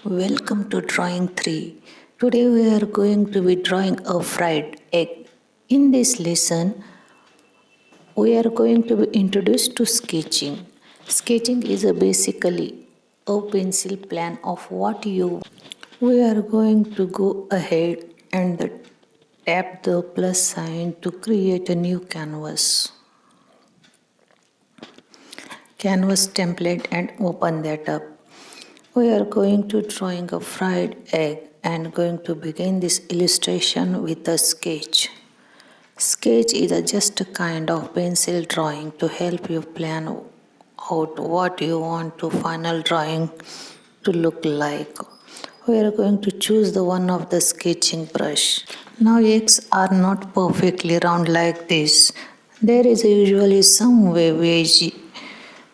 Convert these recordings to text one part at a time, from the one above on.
Welcome to Drawing 3. Today we are going to be drawing a fried egg. In this lesson, we are going to be introduced to sketching. Sketching is basically a pencil plan of what you. We are going to go ahead and tap the plus sign to create a new canvas template and open that up. We are going to drawing a fried egg and going to begin this illustration with a sketch. Sketch is just a kind of pencil drawing to help you plan out what you want to final drawing to look like. We are going to choose the one of the sketching brush. Now eggs are not perfectly round like this. There is usually some wavage,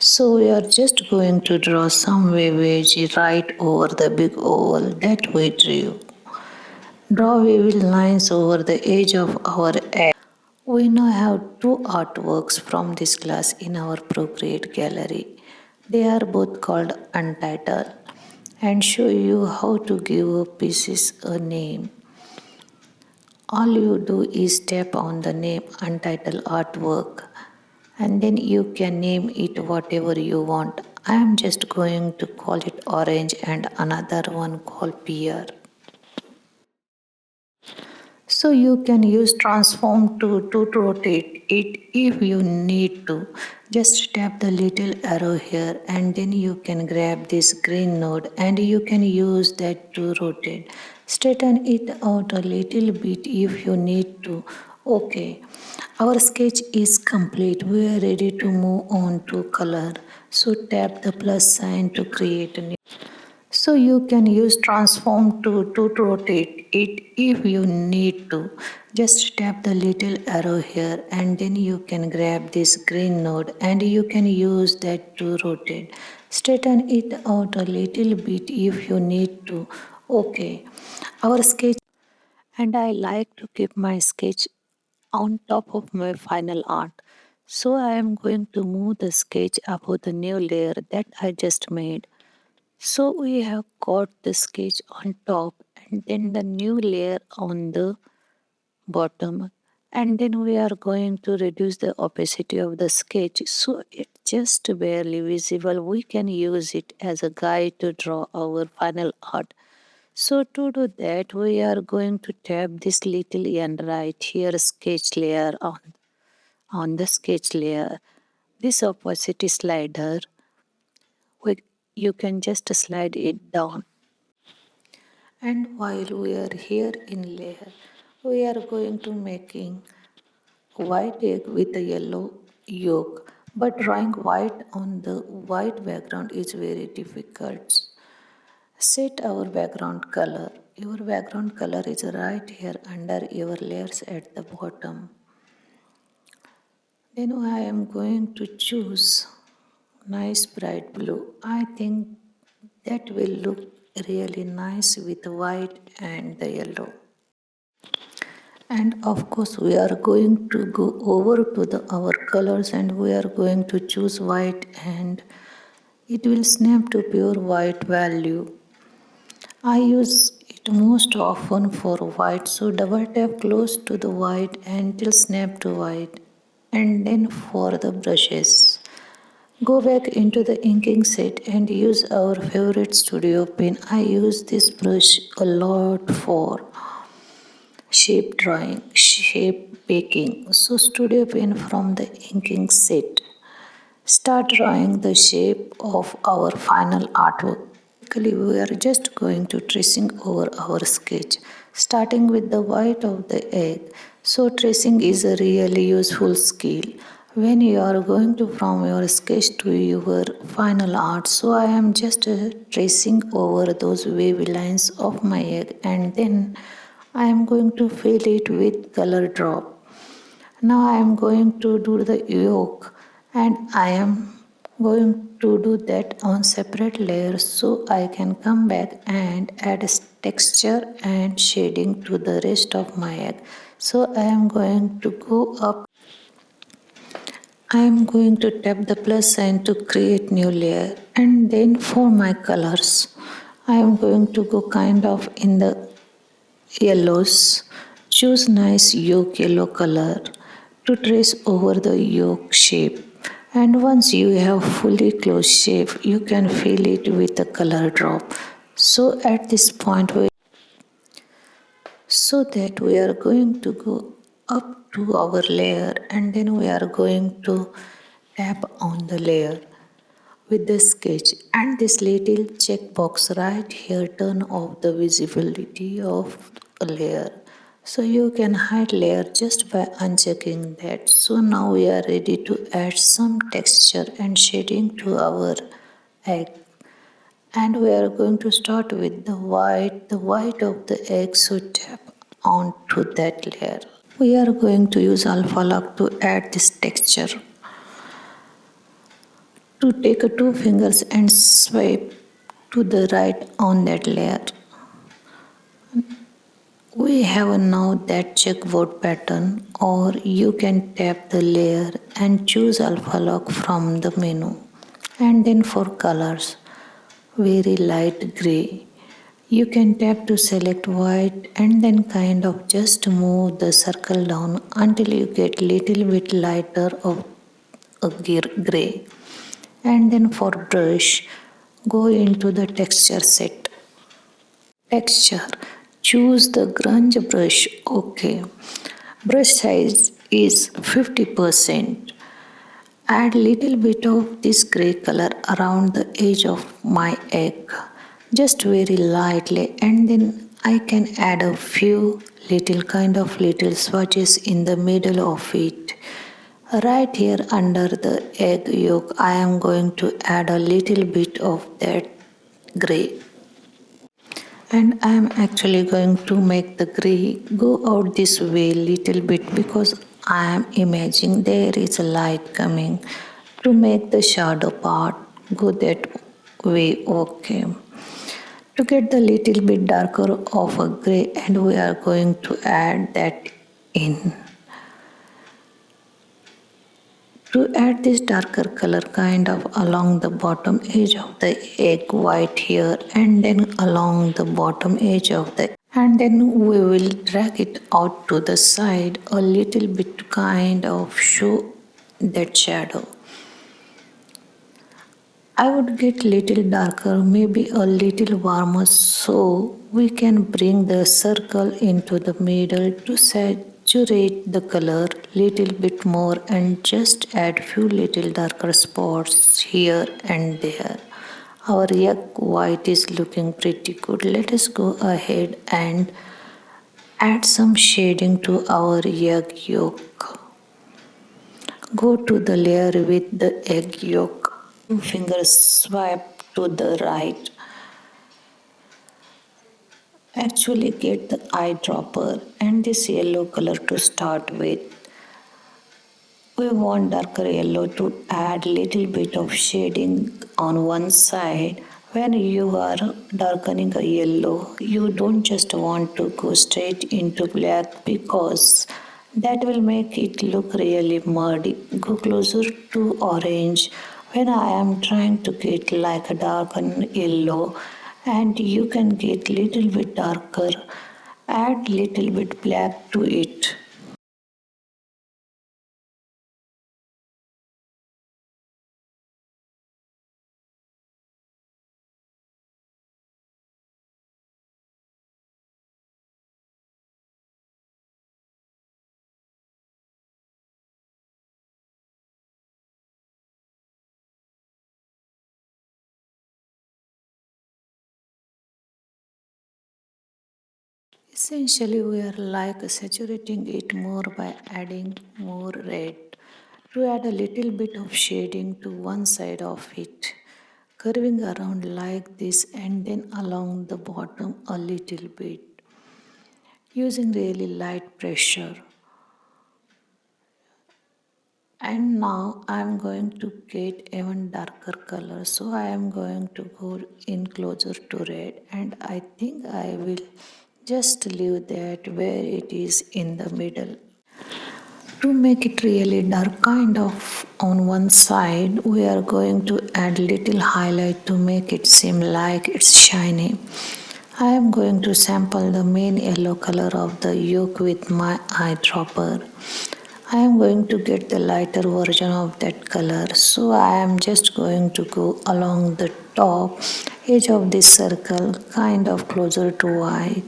so we are just going to draw some wavage right over the big oval that we drew. Draw wavy lines over the edge of our egg. We now have two artworks from this class in our Procreate gallery. They are both called Untitled and show you how to give pieces a name. All you do is tap on the name Untitled Artwork and then you can name it whatever you want. I am just going to call it orange and another one called pear. So you can use transform to rotate it if you need to. Just tap the little arrow here and then you can grab this green node and you can use that to rotate. Straighten it out a little bit if you need to. Okay, our sketch is complete. We are ready to move on to color. So tap the plus sign to create a new. So you can use transform to rotate it if you need to. Just tap the little arrow here and then you can grab this green node and you can use that to rotate. Straighten it out a little bit if you need to. Okay, our sketch and I like to keep my sketch on top of my final art. So I am going to move the sketch above the new layer that I just made. So we have got the sketch on top and then the new layer on the bottom, and then we are going to reduce the opacity of the sketch so it's just barely visible. We can use it as a guide to draw our final art. So to do that we are going to tap this little and right here sketch layer on the sketch layer. This opacity slider, you can just slide it down. And while we are here in layer, we are going to making white egg with a yellow yolk. But drawing white on the white background is very difficult. Set our background color. Your background color is right here under your layers at the bottom. Then I am going to choose nice bright blue. I think that will look really nice with white and the yellow. And of course we are going to go over to our colors and we are going to choose white and it will snap to pure white value. I use it most often for white, so double tap close to the white until snap to white. And then for the brushes, go back into the inking set and use our favorite studio pen. I use this brush a lot for shape drawing, shape baking. So studio pen from the inking set. Start drawing the shape of our final artwork. Basically, we are just going to tracing over our sketch, starting with the white of the egg. So tracing is a really useful skill when you are going to from your sketch to your final art. So I am just tracing over those wavy lines of my egg and then I am going to fill it with color drop. Now I am going to do the yolk and I am going to do that on separate layers so I can come back and add texture and shading to the rest of my egg. So I am going to go up. I am going to tap the plus sign to create new layer and then for my colors I am going to go kind of in the yellows. Choose nice yolk yellow color to trace over the yolk shape. And once you have fully closed shape, you can fill it with a color drop. So at this point, we are going to go up to our layer and then we are going to tap on the layer with the sketch and this little checkbox right here turn off the visibility of a layer, so you can hide layer just by unchecking that. So now we are ready to add some texture and shading to our egg, and we are going to start with the white of the egg. So tap onto that layer. We are going to use alpha lock to add this texture. To take two fingers and swipe to the right on that layer. We have now that checkboard pattern, or you can tap the layer and choose alpha lock from the menu. And then for colors, very light gray. You can tap to select white and then kind of just move the circle down until you get little bit lighter of a gray. And then for brush, go into the texture set. Texture, choose the grunge brush. Okay, brush size is 50%. Add little bit of this gray color around the edge of my egg, just very lightly, and then I can add a few little swatches in the middle of it. Right here under the egg yolk, I am going to add a little bit of that gray. And I am actually going to make the gray go out this way little bit because I am imagining there is a light coming to make the shadow part go that way. Okay. To get the little bit darker of a gray, and we are going to add that in. To add this darker color kind of along the bottom edge of the egg white here and then along the bottom edge of the, and then we will drag it out to the side a little bit kind of show that shadow. I would get little darker, maybe a little warmer, so we can bring the circle into the middle to saturate the color little bit more and just add few little darker spots here and there. Our egg white is looking pretty good. Let us go ahead and add some shading to our egg yolk. Go to the layer with the egg yolk. Two fingers swipe to the right. Actually get the eyedropper and this yellow color to start with. We want darker yellow to add little bit of shading on one side. When you are darkening a yellow, you don't just want to go straight into black because that will make it look really muddy. Go closer to orange when I am trying to get like a darkened yellow, and you can get little bit darker, add little bit black to it. Essentially, we are like saturating it more by adding more red to add a little bit of shading to one side of it, curving around like this and then along the bottom a little bit, using really light pressure. And now I am going to get even darker color, so I am going to go in closer to red, and I think I will just leave that where it is in the middle. To make it really dark kind of on one side, we are going to add little highlight to make it seem like it's shiny. I am going to sample the main yellow color of the yolk with my eyedropper. I am going to get the lighter version of that color, so I am just going to go along the top edge of this circle kind of closer to white.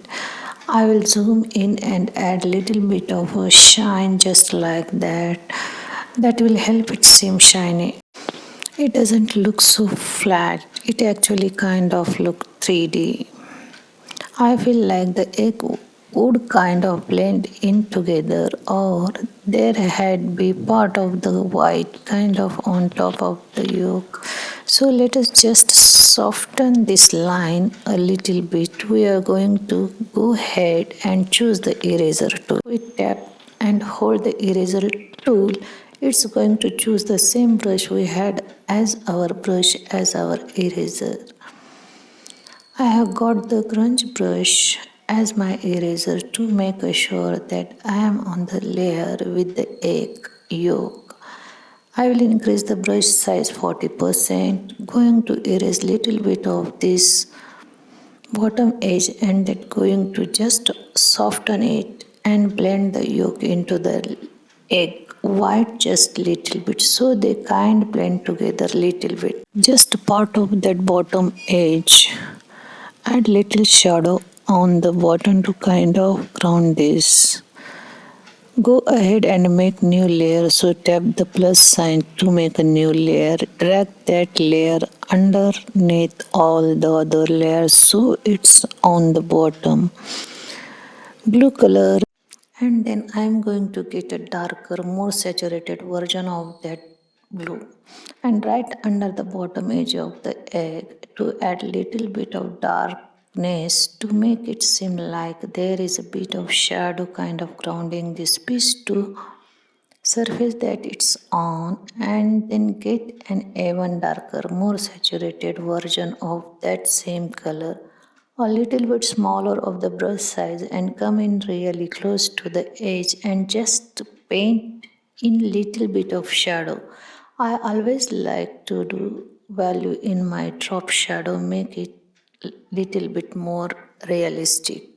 I will zoom in and add little bit of a shine just like that. That will help it seem shiny. It doesn't look so flat, it actually kind of look 3D. I feel like the egg would kind of blend in together, or there had be part of the white kind of on top of the yolk. So let us just soften this line a little bit. We are going to go ahead and choose the eraser tool. We tap and hold the eraser tool. It's going to choose the same brush we had as our brush as our eraser. I have got the grunge brush as my eraser to make sure that I am on the layer with the egg yolk. I will increase the brush size 40%, going to erase little bit of this bottom edge and then going to just soften it and blend the yolk into the egg white just little bit so they kind blend together little bit. Just part of that bottom edge. Add little shadow on the bottom to kind of ground this. Go ahead and make new layer. So tap the plus sign to make a new layer. Drag that layer underneath all the other layers so it's on the bottom. Blue color, and then I'm going to get a darker, more saturated version of that blue and right under the bottom edge of the egg to add little bit of darkness to make it seem like there is a bit of shadow kind of grounding this piece to surface that it's on, and then get an even darker, more saturated version of that same color, a little bit smaller of the brush size, and come in really close to the edge and just paint in little bit of shadow. I always like to do value in my drop shadow, make it little bit more realistic.